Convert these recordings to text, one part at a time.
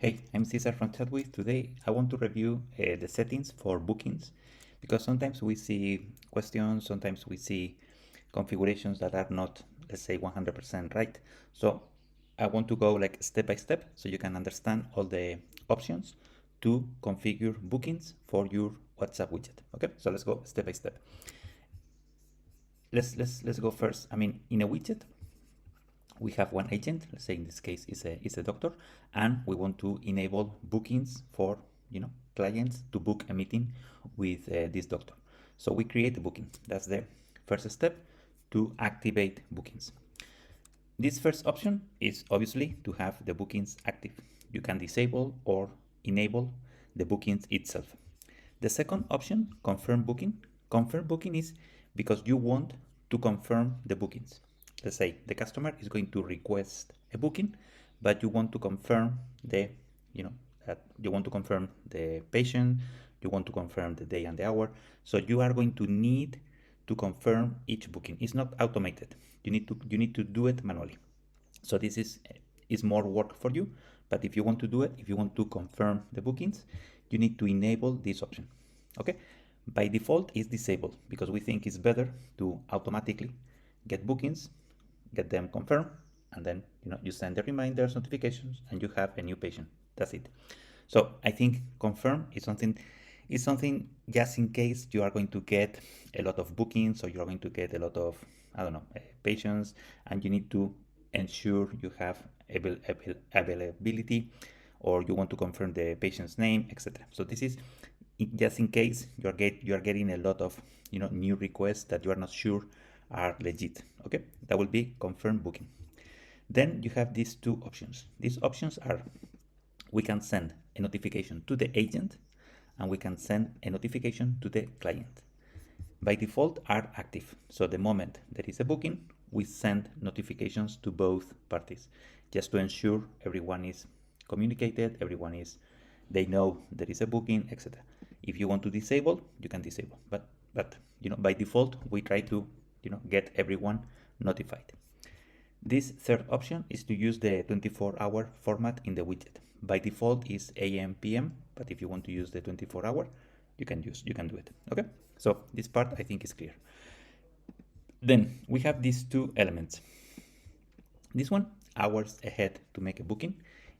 Hey, I'm Cesar from Chatwith. Today I want to review the settings for bookings because sometimes we see questions, sometimes we see configurations that are not, let's say, 100% right. So I want to go like step by step so you can understand all the options to configure bookings for your WhatsApp widget. Okay, so let's go step by step. Let's go first. I mean, in a widget, we have one agent, let's say in this case is a doctor, and we want to enable bookings for clients to book a meeting with this doctor. So we create a booking. That's the first step to activate bookings. This first option is obviously to have the bookings active. You can disable or enable the bookings itself. The second option, confirm booking. Confirm booking is because you want to confirm the bookings. Let's say the customer is going to request a booking, but you want to confirm that you want to confirm the patient, you want to confirm the day and the hour. So you are going to need to confirm each booking. It's not automated. You need to do it manually. So this is more work for you, but if you want to do it, if you want to confirm the bookings, you need to enable this option. Okay, by default it's disabled because we think it's better to automatically get bookings, get them confirmed, and then you send the reminders, notifications, and you have a new patient. That's it. So I think confirm is something just in case you are going to get a lot of bookings or you are going to get a lot of, I don't know, patients, and you need to ensure you have availability, or you want to confirm the patient's name, etc. So this is just in case you are getting a lot of new requests that you are not sure are legit. Okay, that will be confirm booking. Then you have these two options. These options are, we can send a notification to the agent and we can send a notification to the client. By default are active. So the moment there is a booking, we send notifications to both parties just to ensure everyone is communicated, they know there is a booking, etc. If you want to disable, you can disable, but by default we try to get everyone notified. This third option is to use the 24-hour format in the widget. By default is AM PM, but if you want to use the 24-hour, you can do it. Okay, so this part I think is clear. Then we have these two elements. This one, hours ahead to make a booking,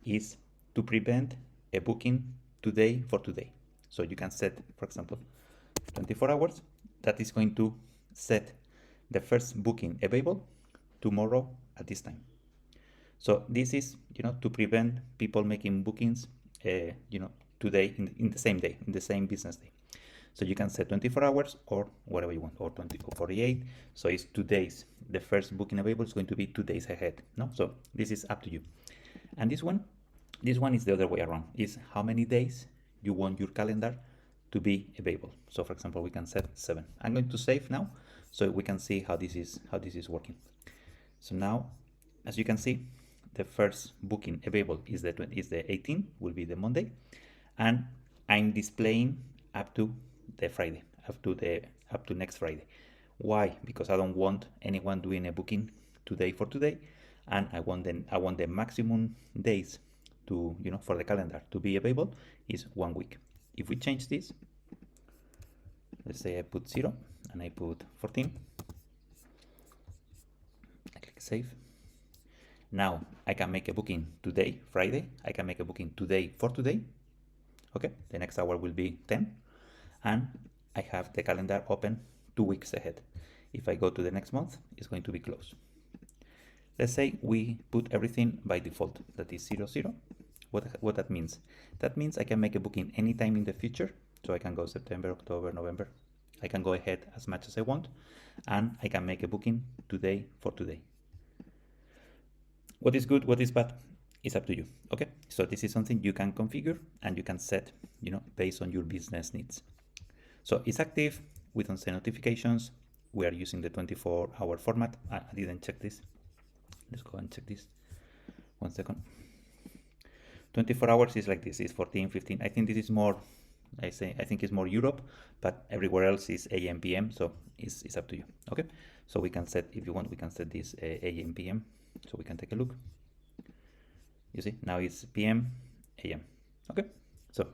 is to prevent a booking today for today. So you can set, for example, 24 hours. That is going to set the first booking available tomorrow at this time. So this is, to prevent people making bookings, today in the same day, in the same business day. So you can set 24 hours or whatever you want, or 20 or 48. So it's 2 days. The first booking available is going to be 2 days ahead. No, so this is up to you. And this one is the other way around. Is how many days you want your calendar to be available. So for example, we can set 7. I'm going to save now, so we can see how this is working. So now, as you can see, the first booking available is the 18th, will be the Monday, and I'm displaying up to the Friday, up to next Friday. Why? Because I don't want anyone doing a booking today for today, and I want the maximum days to for the calendar to be available is 1 week. If we change this, let's say I put 0 and I put 14, I click save. Now I can make a booking today, Friday. I can make a booking today for today. Okay, the next hour will be 10, and I have the calendar open 2 weeks ahead. If I go to the next month, it's going to be closed. Let's say we put everything by default, that is 00. What that means? That means I can make a booking anytime in the future. So I can go September, October, November. I can go ahead as much as I want, and I can make a booking today for today. What is good, what is bad, is up to you. Okay, so this is something you can configure and you can set, based on your business needs. So it's active. We don't send notifications. We are using the 24-hour format. I didn't check this. Let's go and check this. 1 second. 24 hours is like this. Is 14, 15. I think this is more. I think it's more Europe, but everywhere else is AM PM. So it's up to you. Okay. So we can set, if you want, we can set this AM PM. So we can take a look. You see, now it's PM, a.m. Okay, so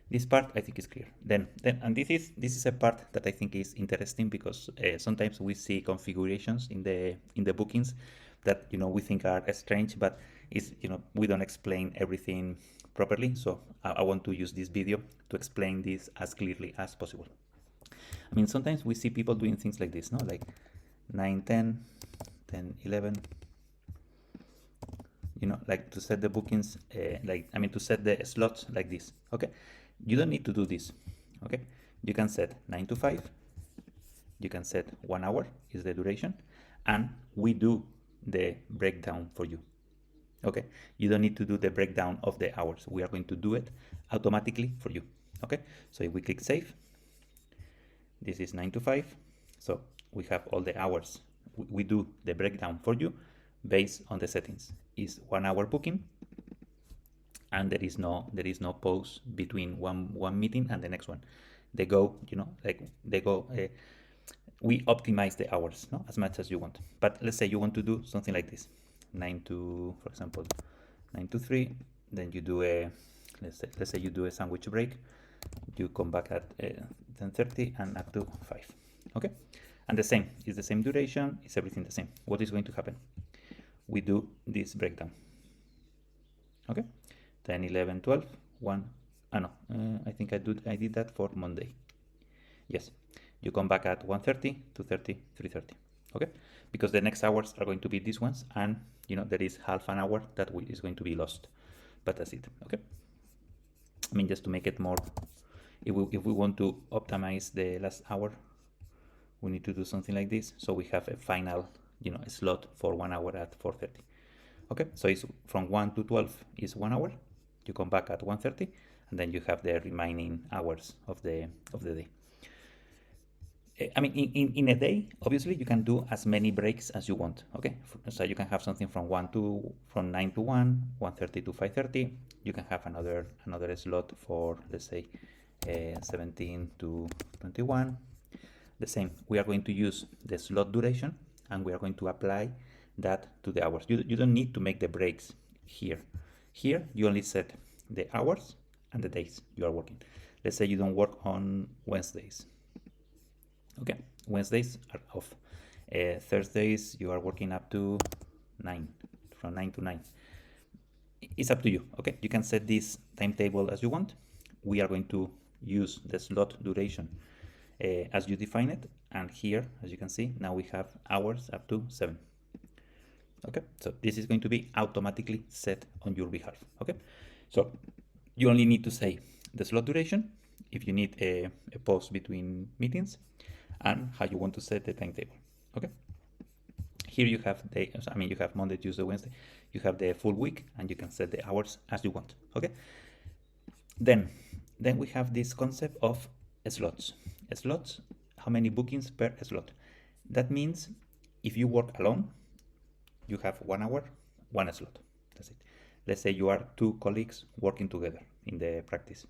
this part I think is clear. And this is a part that I think is interesting because sometimes we see configurations in the bookings that we think are strange, but is we don't explain everything properly. So I want to use this video to explain this as clearly as possible. I mean, sometimes we see people doing things like this, no, like 9, 10, 10, 11. Like to set the bookings, to set the slots like this. Okay, you don't need to do this. Okay, you can set 9 to 5. You can set 1 hour is the duration, and we do the breakdown for you. Okay, you don't need to do the breakdown of the hours. We are going to do it automatically for you. Okay, so if we click save, this is 9 to 5. So we have all the hours. We do the breakdown for you based on the settings. Is 1 hour booking, and there is no pause between one meeting and the next one. They go, we optimize the hours, no, as much as you want. But let's say you want to do something like this, 9 to, for example, 9 to 3. Then you do a, let's say you do a sandwich break. You come back at 10:30 and up to 5. Okay, and the same is the same duration. Is everything the same? What is going to happen? We do this breakdown. Okay, 10, 11, 12, 1. I think I did that for Monday. Yes, you come back at 1:30, 2:30, 3:30. Okay, because the next hours are going to be these ones, and there is half an hour that is going to be lost, but that's it. Okay, I mean, just to make it more, if we want to optimize the last hour, we need to do something like this. So we have a final slot for 1 hour at 4:30. Okay, so it's from 1 to 12 is 1 hour. You come back at 1:30, and then you have the remaining hours of the day. I mean, in a day, obviously you can do as many breaks as you want. Okay, so you can have something from 9 to 1, 1:30 to 5:30. You can have another slot for, let's say, 17 to 21. The same. We are going to use the slot duration, and we are going to apply that to the hours. You don't need to make the breaks here. Here you only set the hours and the days you are working. Let's say you don't work on Wednesdays. Okay, Wednesdays are off. Thursdays you are working up to 9, from 9 to 9. It's up to you. Okay, you can set this timetable as you want. We are going to use the slot duration as you define it, and here, as you can see, now we have hours up to 7. Okay, so this is going to be automatically set on your behalf. Okay, so you only need to say the slot duration, if you need a pause between meetings, and how you want to set the timetable. Okay, here you have you have Monday, Tuesday, Wednesday. You have the full week, and you can set the hours as you want. Okay, then we have this concept of slots. Slots, how many bookings per slot? That means if you work alone, you have 1 hour, 1 slot. That's it. Let's say you are 2 colleagues working together in the practice.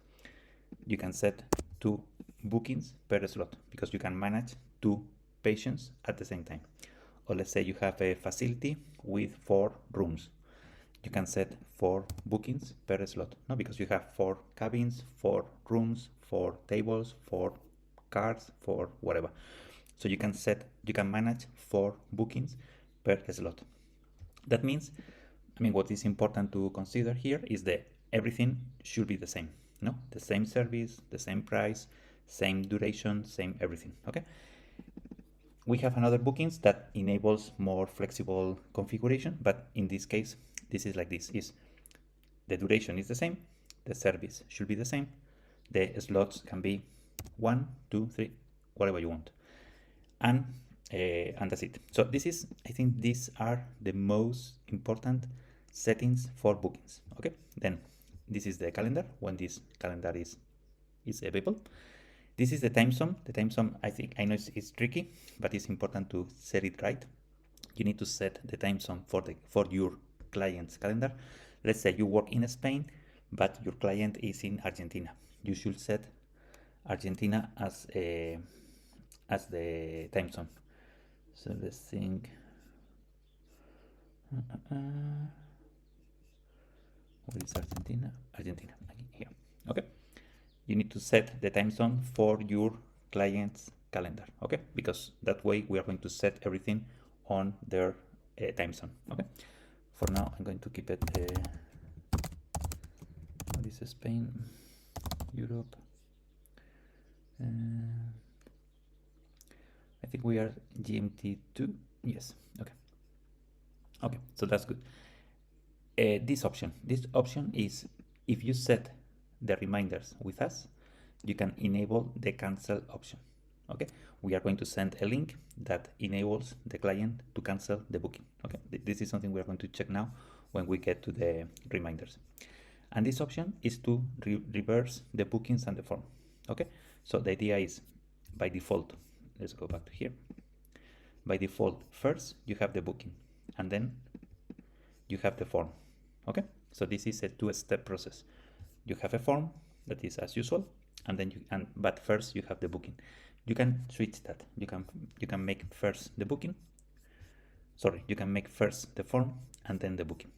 You can set 2 bookings per slot because you can manage 2 patients at the same time. Or let's say you have a facility with 4 rooms. You can set 4 bookings per slot, no? Because you have 4 cabins, 4 rooms, 4 tables, 4 cars, 4 whatever. So you can manage 4 bookings per slot. That means, what is important to consider here is that everything should be the same, no? The same service, the same price, same duration, same everything. Okay. We have another bookings that enables more flexible configuration, but in this case, this is like this: is the duration is the same, the service should be the same, the slots can be 1, 2, 3, whatever you want, and that's it. So I think these are the most important settings for bookings. Okay, then this is the calendar when this calendar is available. This is the time zone. The time zone, I know it's tricky, but it's important to set it right. You need to set the time zone for your client's calendar. Let's say you work in Spain, but your client is in Argentina. You should set Argentina as the time zone. So let's think. Where is Argentina? Argentina, here. Okay. You need to set the time zone for your client's calendar. Okay, because that way we are going to set everything on their time zone. Okay. For now, I'm going to keep it. What is Spain? Europe. I think we are GMT2. Yes. Okay. Okay. So that's good. This option is if you set the reminders with us, you can enable the cancel option. Okay, we are going to send a link that enables the client to cancel the booking. Okay, this is something we are going to check now when we get to the reminders. And this option is to reverse the bookings and the form. Okay, so the idea is by default, let's go back to here. By default, first you have the booking and then you have the form. Okay, so this is a two-step process. You have a form that is as usual, and then but first you have the booking. You can switch that. You can make first the booking. Sorry, you can make first the form and then the booking.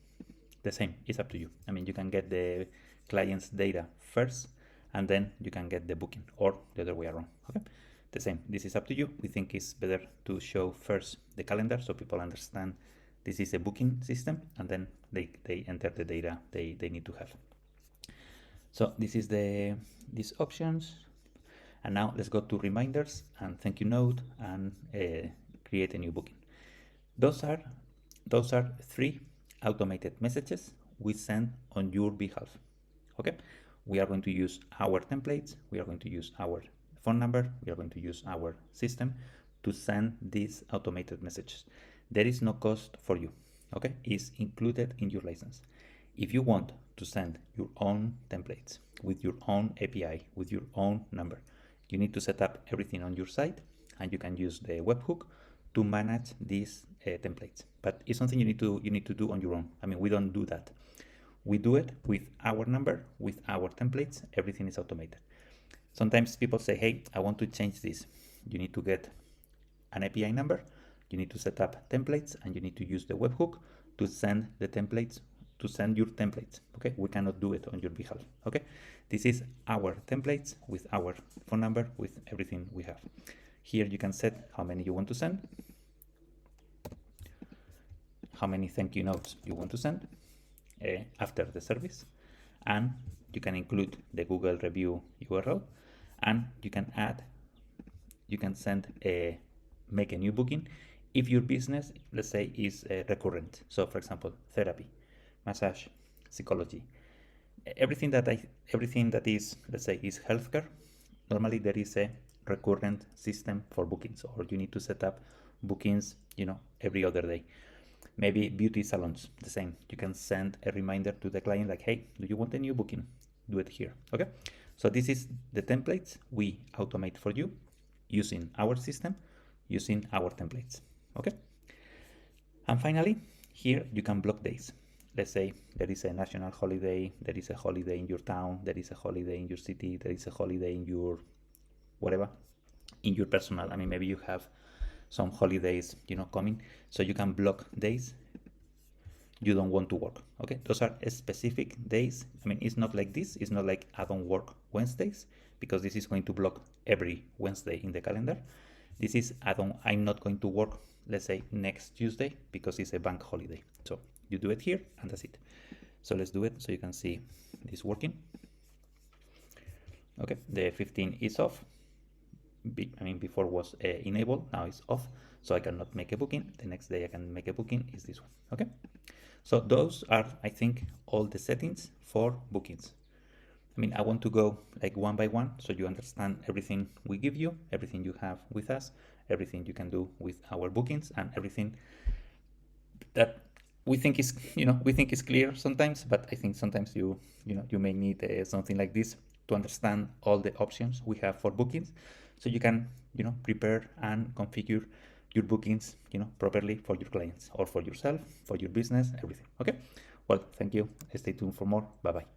The same, it's up to you. I mean, you can get the client's data first and then you can get the booking, or the other way around. Okay, the same. This is up to you. We think it's better to show first the calendar so people understand this is a booking system, and then they enter the data they need to have. So this is these options. And now let's go to reminders and thank you note and create a new booking. Those are 3 automated messages we send on your behalf. Okay, we are going to use our templates, we are going to use our phone number, we are going to use our system to send these automated messages. There is no cost for you. Okay, it's included in your license. If you want to send your own templates with your own API, with your own number, you need to set up everything on your site, and you can use the webhook to manage these templates. But it's something you need to do on your own. I mean, we don't do that. We do it with our number, with our templates. Everything is automated. Sometimes people say, hey, I want to change this. You need to get an API number, you need to set up templates, and you need to use the webhook to send the templates, to send your templates. Okay, we cannot do it on your behalf. Okay, this is our templates with our phone number, with everything we have. Here you can set how many you want to send, how many thank you notes you want to send after the service, and you can include the Google review URL, and you can add, you can send a make a new booking if your business, let's say, is recurrent. So for example, therapy, massage, psychology, everything that is, let's say, is healthcare. Normally there is a recurrent system for bookings, or you need to set up bookings, every other day. Maybe beauty salons, the same. You can send a reminder to the client like, hey, do you want a new booking? Do it here. Okay, so this is the templates we automate for you using our system, using our templates. Okay, and finally, here you can block days. Let's say there is a national holiday, there is a holiday in your town, there is a holiday in your city, there is a holiday in your whatever, in your personal. I mean, maybe you have some holidays, coming, so you can block days you don't want to work. Okay, those are specific days. I mean, it's not like this. It's not like I don't work Wednesdays, because this is going to block every Wednesday in the calendar. This is I'm not going to work, let's say, next Tuesday because it's a bank holiday. So you do it here and that's it. So let's do it so you can see this working. Okay, the 15 is off. Before was enabled, now it's off, so I cannot make a booking. The next day I can make a booking is this one. Okay, so those are, I think, all the settings for bookings. I want to go like one by one so you understand everything we give you, everything you have with us, everything you can do with our bookings, and everything that we think is clear sometimes, but I think sometimes you may need something like this to understand all the options we have for bookings, so you can prepare and configure your bookings properly for your clients or for yourself, for your business, everything. Okay, well, thank you. Stay tuned for more. Bye bye.